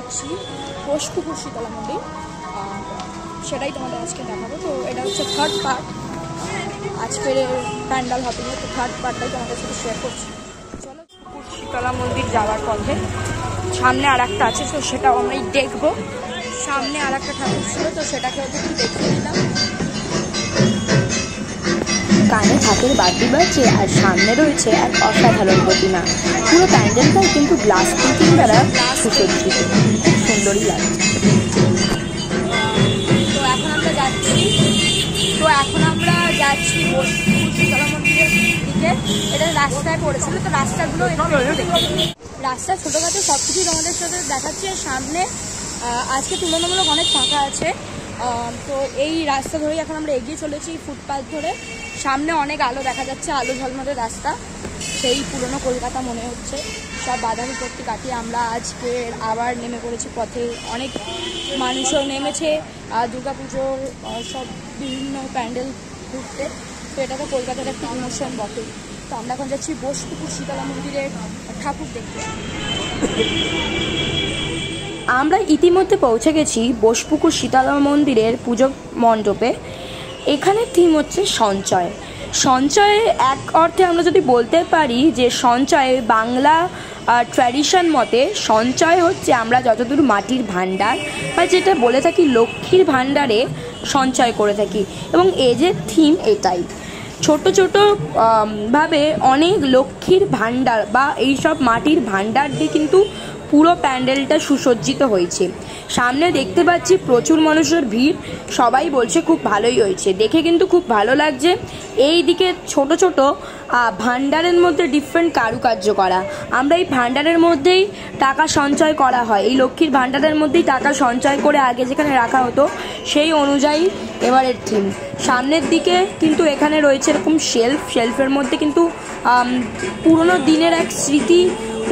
যাচ্ছি বোসপুকুর শীতলা মন্দির, সেটাই তোমাদের আজকে দেখাবো। তো এটা হচ্ছে থার্ড পার্ট আজকের প্যান্ডাল হপিংয়ে, তো থার্ড পার্টটাই তোমাদের সাথে শেয়ার করছি। চলো, শীতলা মন্দির যাওয়ার পথে সামনে আর একটা আছে, তো সেটাও আমরাই দেখবো। সামনে আর একটা ঠাকুর ছিল, তো সেটাকেও একটু দেখিয়ে দিলাম। কানে ঠাকুর বাদ্যি বাজছে আর সামনে রয়েছে এক অসাধারণ প্রতিমা। পুরো প্যান্ডেলটাই কিন্তু গ্লাস প্রিন্টিং দ্বারা সুসজ্জিত, খুব সুন্দরই লাগছে। তো এখন আমরা যাচ্ছি বোসপুকুর শীতলা মন্দিরের দিকে। এটা রাস্তায় পড়েছিল, তো রাস্তাগুলো রাস্তা ছোটোখাটো সব কিছুই তোমাদের সাথে দেখাচ্ছে। সামনে আজকে তুলনামূলক অনেক ফাঁকা আছে, তো এই রাস্তা ধরেই এখন আমরা এগিয়ে চলেছি, ফুটপাথ ধরে। সামনে অনেক আলো দেখা যাচ্ছে, আলো ঝলমলে রাস্তা, সেই পুরনো কলকাতা মনে হচ্ছে। সব বাধা বিপত্তি কাটিয়ে আমরা আজকে আবার নেমে পড়েছি পথে। অনেক মানুষও নেমেছে দুর্গাপুজোর সব বিভিন্ন প্যান্ডেল ঘুরতে, তো এটা তো কলকাতার একটা ইমোশন বটে। তো আমরা এখন যাচ্ছি বোসপুকুর শীতলা মন্দিরের ঠাকুর দেখতে। আমরা ইতিমধ্যে পৌঁছে গেছি বোসপুকুর শীতলা মন্দিরের পুজো মণ্ডপে। এখানে থিম হচ্ছে সঞ্চয়। সঞ্চয়ে এক অর্থে আমরা যদি বলতে পারি যে সঞ্চয় বাংলা ট্র্যাডিশন মতে সঞ্চয় হচ্ছে আমরা যতদূর মাটির ভাণ্ডার বা যেটা বলে থাকি লক্ষ্মীর ভাণ্ডারে সঞ্চয় করে থাকি, এবং এই যে থিম এটাই। ছোট ছোট ভাবে অনেক লক্ষ্মীর ভাণ্ডার বা এইসব মাটির ভাণ্ডার দিয়ে কিন্তু পুরো প্যান্ডেলটা সুসজ্জিত হয়েছে। সামনে দেখতে পাচ্ছি প্রচুর মানুষের ভিড়, সবাই বলছে খুব ভালোই হয়েছে, দেখে কিন্তু খুব ভালো লাগছে। এই দিকে ছোট ছোট ভাণ্ডারের মধ্যে ডিফারেন্ট কারুকার্য করা। আমরা এই ভাণ্ডারের মধ্যেই টাকা সঞ্চয় করা হয়, এই লক্ষ্মীর ভাণ্ডারের মধ্যেই টাকা সঞ্চয় করে আগে যেখানে রাখা হতো সেই অনুযায়ী এবারের থিম। সামনের দিকে কিন্তু এখানে রয়েছে এরকম শেলফের মধ্যে কিন্তু পুরোনো দিনের এক স্মৃতি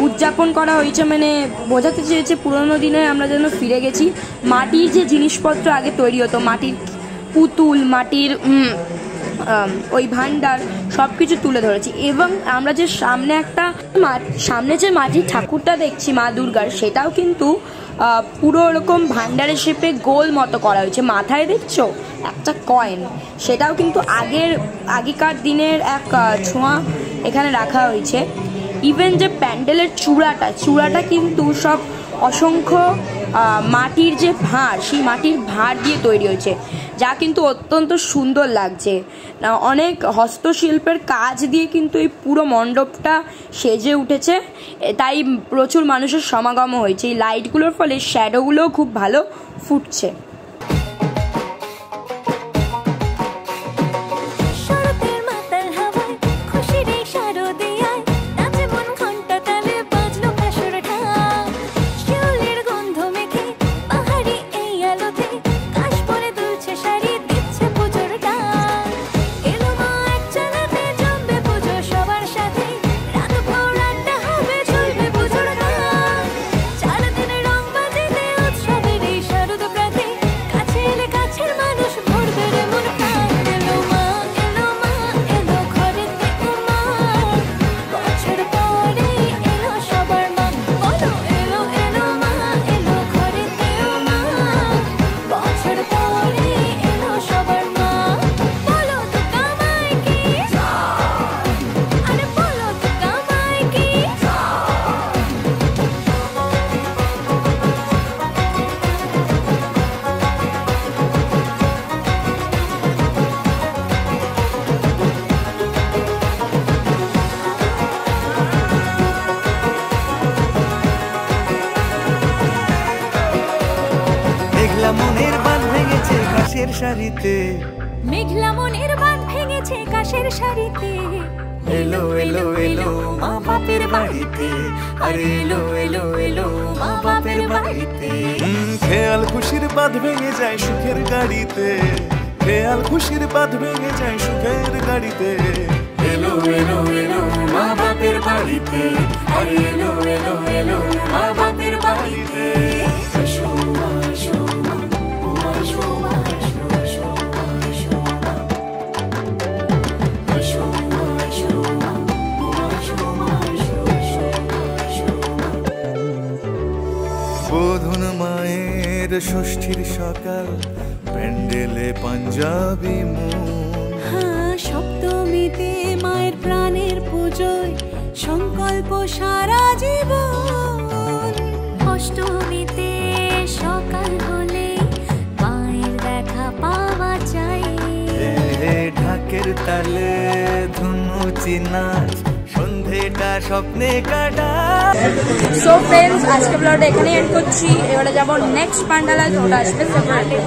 উদযাপন করা হয়েছে, মানে বোঝাতে চেয়েছে পুরোনো দিনে আমরা যেন ফিরে গেছি। মাটির যে জিনিসপত্র আগে তৈরি হতো, মাটির পুতুল, মাটির ওই ভাণ্ডার সব কিছু তুলে ধরেছি। এবং আমরা যে সামনে যে মাটির ঠাকুরটা দেখছি মা দুর্গার, সেটাও কিন্তু পুরো ওরকম ভাণ্ডারের শেপে গোল মতো করা হয়েছে। মাথায় দেখছো একটা কয়েন, সেটাও কিন্তু আগেকার দিনের এক ছোঁয়া এখানে রাখা হয়েছে। ইভেন যে প্যান্ডেলের চূড়াটা কিন্তু সব অসংখ্য মাটির যে ভাঁড়, সেই মাটির ভাঁড় দিয়ে তৈরি হয়েছে, যা কিন্তু অত্যন্ত সুন্দর লাগছে। অনেক হস্তশিল্পের কাজ দিয়ে কিন্তু এই পুরো মণ্ডপটা সেজে উঠেছে, তাই প্রচুর মানুষের সমাগম হয়েছে। এই লাইটগুলোর ফলে শ্যাডোগুলোও খুব ভালো ফুটছে। মনের বাঁধ ভেঙেছে কাশের শাড়িতে, মেঘলা মনের বাঁধ ভেঙেছে কাশের শাড়িতে। এলো এলো এলো মা বাপের বাড়িতে, আরে এলো এলো এলো মা বাপের বাড়িতে। খেয়াল খুশির বাঁধ ভেঙে যায় সুখের গাড়িতে, খেয়াল খুশির বাঁধ ভেঙে যায় সুখের গাড়িতে। এলো এলো এলো মা বাপের বাড়িতে, আরে এলো এলো এলো মা বাপের বাড়িতে। বোধন মায়ের ষষ্ঠীর সকাল, প্যান্ডেলে পাঞ্জাবি মন। হ্যাঁ, সপ্তমীতে মায়ের প্রাণের পুজোয় সংকল্প সারা জীবন। অষ্টমীতে সকাল হলে মায়ের দেখা পাওয়া যায়। ঢাকের তালে ধুনুচি নাচ, সন্ধেটা স্বপ্নে কাটা। সো ফ্রেন্ডস, আজকে ব্লগটা এখানেই এন্ড করছি। এবারে যাবো নেক্সট পান্ডালা, ওটা আসবে সেপারেটলি।